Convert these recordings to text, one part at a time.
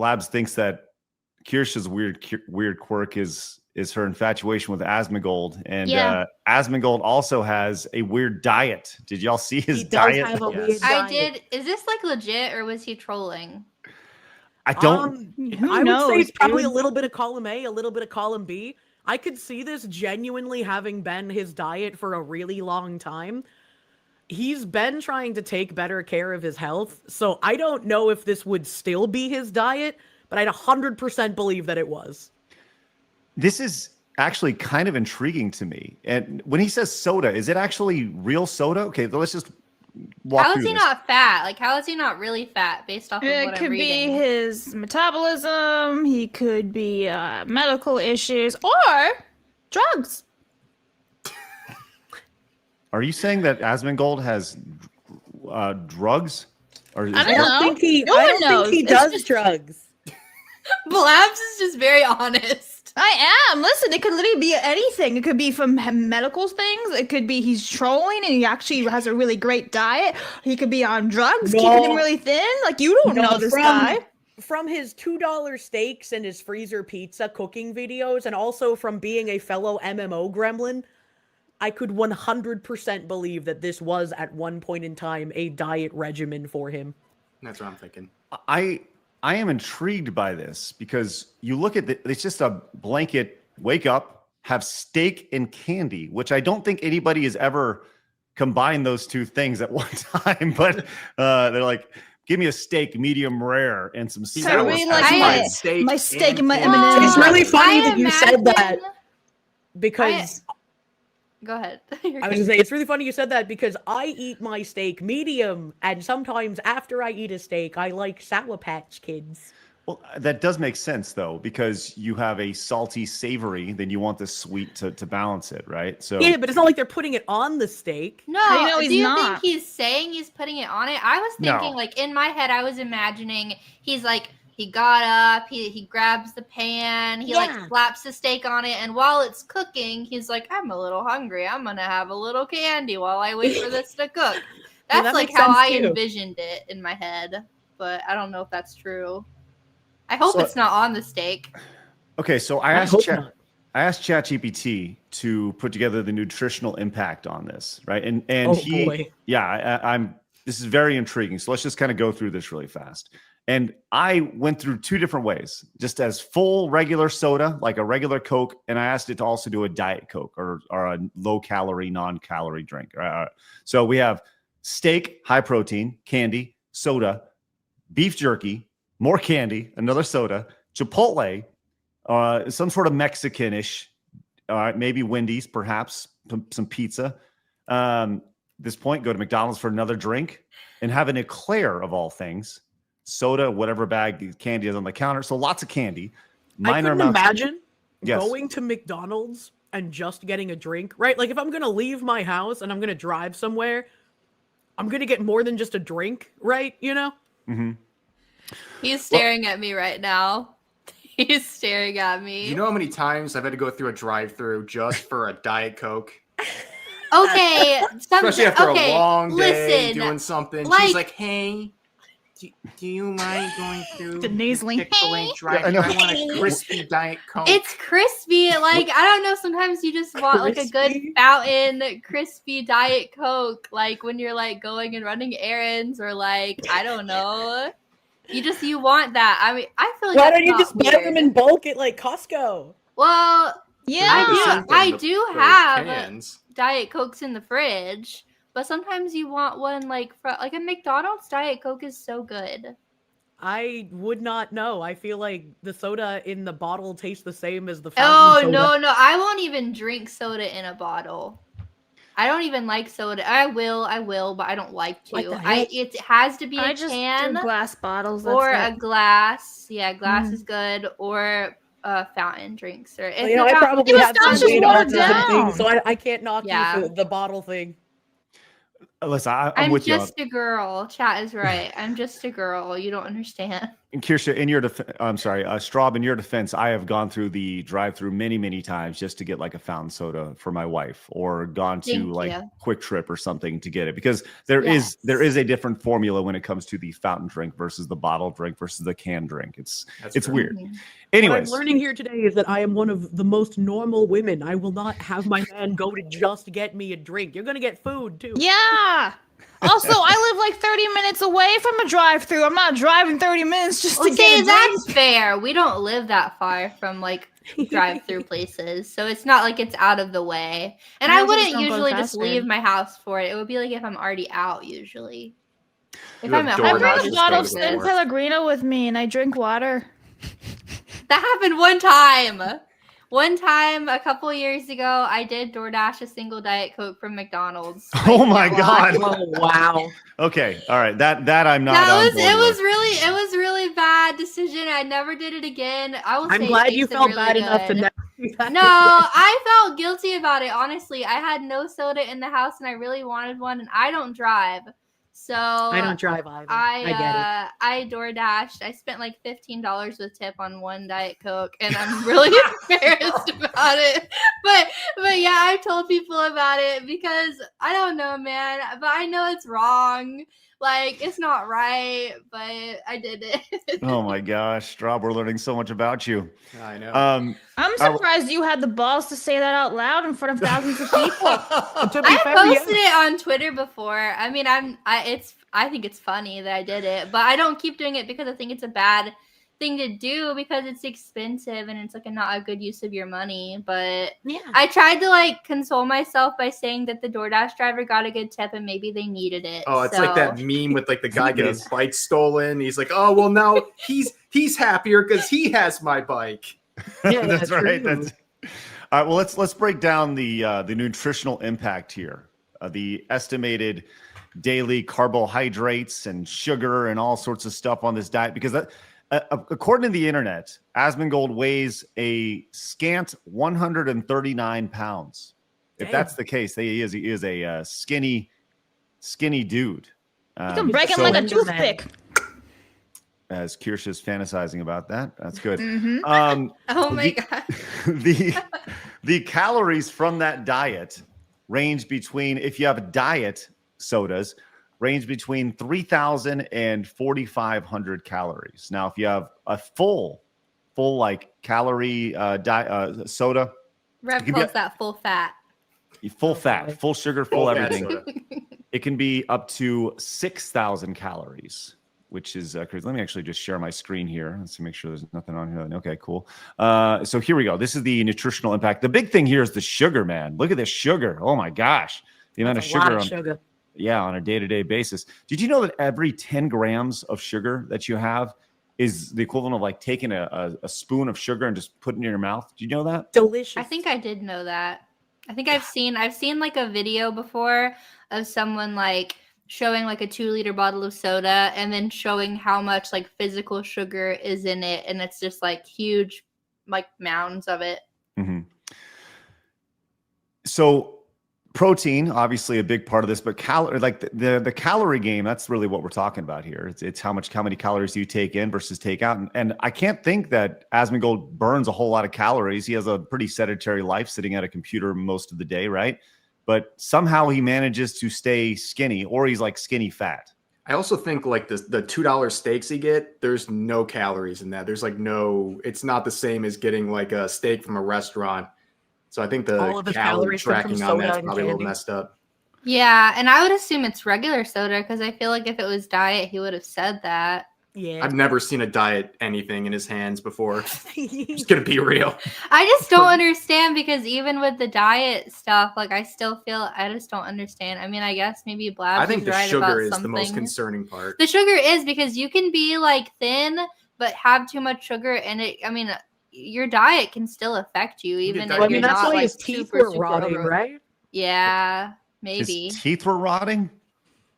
Blabs thinks that Kirsch's weird quirk is her infatuation with Asmongold, and Asmongold also has a weird diet. Did y'all see his diet? He does have a weird diet. I did. Is this like legit, or was he trolling? I don't. I would say it's probably a little bit of column A, a little bit of column B. I could see this genuinely having been his diet for a really long time. He's been trying to take better care of his health, so I don't know if this would still be his diet, but I'd 100% believe that it was. This is actually kind of intriguing to me. And when he says soda, is it actually real soda? Okay, let's just walk through How is he not fat? Like, how is he not really fat based off of what I'm reading? It could be his metabolism. He could be medical issues or drugs. Are you saying that Asmongold has drugs? Or I don't think he does drugs. Blabs is just very honest. I am. Listen, it could literally be anything. It could be from medical things. It could be he's trolling and he actually has a really great diet. He could be on drugs, keeping him really thin. Like, you don't know this guy. From his $2 steaks and his freezer pizza cooking videos, and also from being a fellow MMO gremlin, I could 100% believe that this was, at one point in time, a diet regimen for him. That's what I'm thinking. I am intrigued by this because you look at it's just a blanket wake up, have steak and candy, which I don't think anybody has ever combined those two things at one time. But they're like, give me a steak medium rare and some sour. My steak and my M&M's. It's really funny that you said that because. Go ahead. I was going to say, it's really funny you said that because I eat my steak medium, and sometimes after I eat a steak, I like Sour Patch Kids. Well, that does make sense, though, because you have a salty savory, then you want the sweet to balance it, right? So yeah, but it's not like they're putting it on the steak. No, do you think he's saying he's putting it on it? I was thinking, like, in my head, I was imagining he's like, he got up, he grabs the pan, he like slaps the steak on it, and while it's cooking, he's like, I'm a little hungry. I'm gonna have a little candy while I wait for this to cook. That's that like how I envisioned it in my head, but I don't know if that's true. I hope it's not on the steak. Okay, so I asked ChatGPT to put together the nutritional impact on this, right? And this is very intriguing. So let's just kind of go through this really fast. And I went through two different ways, just as full regular soda, like a regular Coke, and I asked it to also do a Diet Coke or a low-calorie, non-calorie drink. So we have steak, high protein, candy, soda, beef jerky, more candy, another soda, Chipotle, some sort of Mexican-ish, maybe Wendy's, perhaps, some pizza. This point, go to McDonald's for another drink and have an eclair of all things. Soda, whatever bag candy is on the counter. So lots of candy. I couldn't imagine going to McDonald's and just getting a drink, right? Like if I'm going to leave my house and I'm going to drive somewhere, I'm going to get more than just a drink, right? You know? Mm-hmm. He's staring at me right now. He's staring at me. You know how many times I've had to go through a drive-thru just for a Diet Coke? Okay. Especially after a long day doing something. Like, she's like, hey... Do you mind going through the nasally Chick-fil-A drive-thru? I want a crispy Diet Coke. It's crispy. Like, I don't know. Sometimes you just want like a good fountain, crispy Diet Coke. Like when you're like going and running errands or like, I don't know. You want that. I mean, I feel like why don't you just buy them in bulk at like Costco? Well, yeah, I do have Diet Cokes in the fridge. But sometimes you want one like a McDonald's Diet Coke is so good. I would not know. I feel like the soda in the bottle tastes the same as the fountain soda. No. I won't even drink soda in a bottle. I don't even like soda. I will, but I don't like to. It has to be a can. Do glass bottles. Or a glass. Yeah, glass is good. Or fountain drinks. Or I probably have some weed autism things, so I can't knock you for the bottle thing. Listen, I'm with you. I'm just a girl. Chat is right. I'm just a girl. You don't understand. And Kirsha, in your I'm sorry, Straub, in your defense, I have gone through the drive-through many, many times just to get like a fountain soda for my wife, or gone to like Quick Trip or something to get it, because there is a different formula when it comes to the fountain drink versus the bottle drink versus the canned drink. It's weird. Anyways, what I'm learning here today is that I am one of the most normal women. I will not have my man go to just get me a drink. You're gonna get food too. Yeah. Also, I live like 30 minutes away from a drive-thru. I'm not driving 30 minutes just to get a drink. That's fair. We don't live that far from like drive-through places, so it's not like it's out of the way. And I wouldn't usually just leave my house for it. It would be like if I'm already out usually. If I'm at home, I bring a bottle of San Pellegrino with me and I drink water. That happened one time. One time, a couple years ago, I did DoorDash a single Diet Coke from McDonald's. Oh my God! Oh wow. Okay, all right. That I'm not. It was really bad decision. I never did it again. I'm glad you felt bad enough to never do that. No, I felt guilty about it. Honestly, I had no soda in the house, and I really wanted one. And I don't drive. So I don't drive either. I get it. I DoorDashed. I spent like $15 with tip on one Diet Coke, and I'm really embarrassed about it. But yeah, I've told people about it because I don't know, man. But I know it's wrong. Like, it's not right, but I did it. Oh my gosh, Rob, we're learning so much about you. I know. I'm surprised you had the balls to say that out loud in front of thousands of people. I posted it on Twitter before. I mean, I think it's funny that I did it, but I don't keep doing it because I think it's a bad thing to do because it's expensive and it's like not a good use of your money. But yeah, I tried to like console myself by saying that the DoorDash driver got a good tip and maybe they needed it. Oh, it's like that meme with like the guy getting his bike stolen. He's like, oh well, now he's happier because he has my bike. Yeah, that's right. All right. Well, let's break down the nutritional impact here. The estimated daily carbohydrates and sugar and all sorts of stuff on this diet, because according to the internet, Asmongold weighs a scant 139 pounds. Damn. If that's the case, he is a skinny dude. You can break him like a toothpick. As Kirsha's fantasizing about that, that's good. Mm-hmm. Oh my God. The calories from that diet range between, if you have diet sodas, range between 3,000 and 4,500 calories. Now, if you have a full like calorie soda, Rev calls that full fat. Full fat, full sugar, full everything. It can be up to 6,000 calories, which is crazy. Let me actually just share my screen here. Let's make sure there's nothing on here. Okay, cool. So here we go. This is the nutritional impact. The big thing here is the sugar, man. Look at this sugar. Oh my gosh. The amount of sugar. Yeah, on a day-to-day basis. Did you know that every 10 grams of sugar that you have is the equivalent of like taking a spoon of sugar and just putting it in your mouth? Do you know that? Delicious. I think I did know that. I think I've seen like a video before of someone like showing like a 2-liter bottle of soda and then showing how much like physical sugar is in it, and it's just like huge like mounds of it. Mm-hmm. So protein, obviously a big part of this, but the calorie game, that's really what we're talking about here. It's how many calories do you take in versus take out. And I can't think that Asmongold burns a whole lot of calories. He has a pretty sedentary life, sitting at a computer most of the day, right? But somehow he manages to stay skinny, or he's like skinny fat. I also think like the $2 steaks you get, there's no calories in that. There's like it's not the same as getting like a steak from a restaurant. So I think the calorie tracking on that's probably a little messed up. Yeah, and I would assume it's regular soda because I feel like if it was diet, he would have said that. Yeah, I've never seen a diet anything in his hands before. Just gonna be real. I just don't understand because even with the diet stuff, like I just don't understand. I mean, I guess maybe Blabs. I think the sugar is the most concerning part. The sugar is because you can be like thin but have too much sugar, and your diet can still affect you, even if you're that's not why like his teeth were rotting, right? Yeah, maybe his teeth were rotting.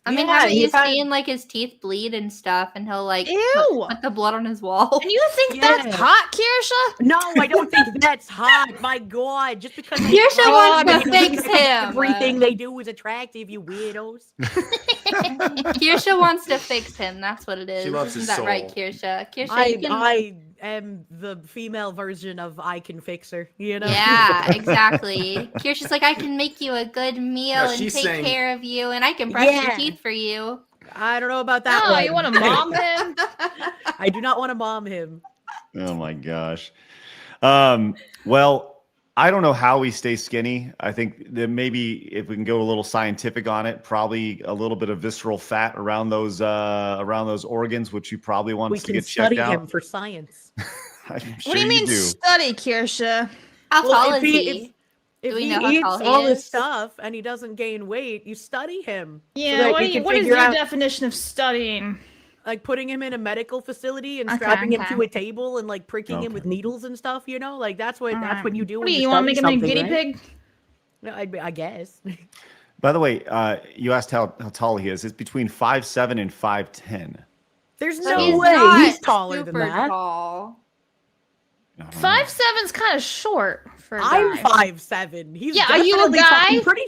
I mean, haven't you seen like his teeth bleed and stuff, and he'll like put the blood on his wall? And you think that's hot, Kirsha? No, I don't think that's hot. My God, just because Kirsha wants to fix him. Everything they do is attractive, you weirdos. Kirsha wants to fix him. That's what it is. She loves his Isn't that soul. right, Kirsha? Kirsha, I am the female version of I can fix her. You know? Yeah, exactly. Kirsha's like, I can make you a good meal and take care of you, and I can brush your teeth for you. I don't know about that. Oh, you want to mom him? I do not want to mom him. Oh my gosh. Well, I don't know how we stay skinny. I think that maybe if we can go a little scientific on it, probably a little bit of visceral fat around those organs, which you probably want to get checked out. We can study him for science. I'm sure What do you mean study, Kirsha? How tall is he? If he eats all this stuff and he doesn't gain weight, you study him. Yeah, so what is your definition of studying? Like putting him in a medical facility and strapping him to a table and like pricking him with needles and stuff, you know? Like that's what you do. What do you want to make him a guinea pig? No, I guess. By the way, you asked how tall he is. It's between 5'7" and 5'10". There's no way he's taller than that. Tall. 5'7's kind of short for a guy. I'm 5'7". He's are you a guy? I'm pretty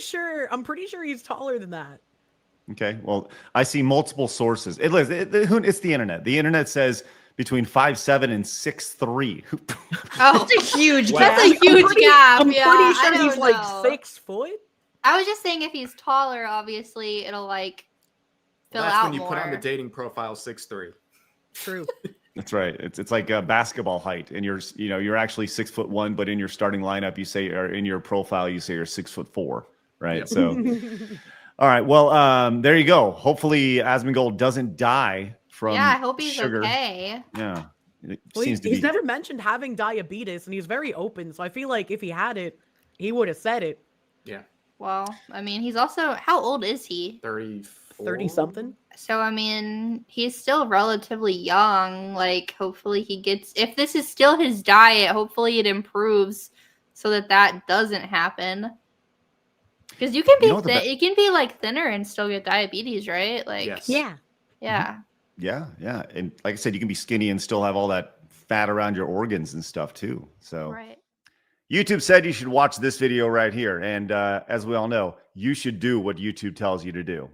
sure he's taller than that. Okay, well, I see multiple sources. It's the internet. The internet says between 5'7" and 6'3". Oh, that's a huge gap. That's a huge gap. I'm pretty sure he's like 6 foot. I was just saying if he's taller, obviously it'll like fill out more. That's when you put on the dating profile 6'3". True. That's right. It's like a basketball height, and you're actually 6'1", but in your starting lineup you say, or in your profile you say you're 6'4", right? Yep. So, all right. Well, there you go. Hopefully, Asmongold doesn't die from I hope he's sugar. Okay. Yeah. He's never mentioned having diabetes, and he's very open. So I feel like if he had it, he would have said it. Yeah. Well, I mean, he's also how old is he? 30 something. So I mean, he's still relatively young. Like, hopefully he gets. If this is still his diet, hopefully it improves so that doesn't happen. Because you can be it can be like thinner and still get diabetes, right? Like, yes. Yeah. Yeah. And like I said, you can be skinny and still have all that fat around your organs and stuff too. So right. YouTube said you should watch this video right here. And as we all know, you should do what YouTube tells you to do.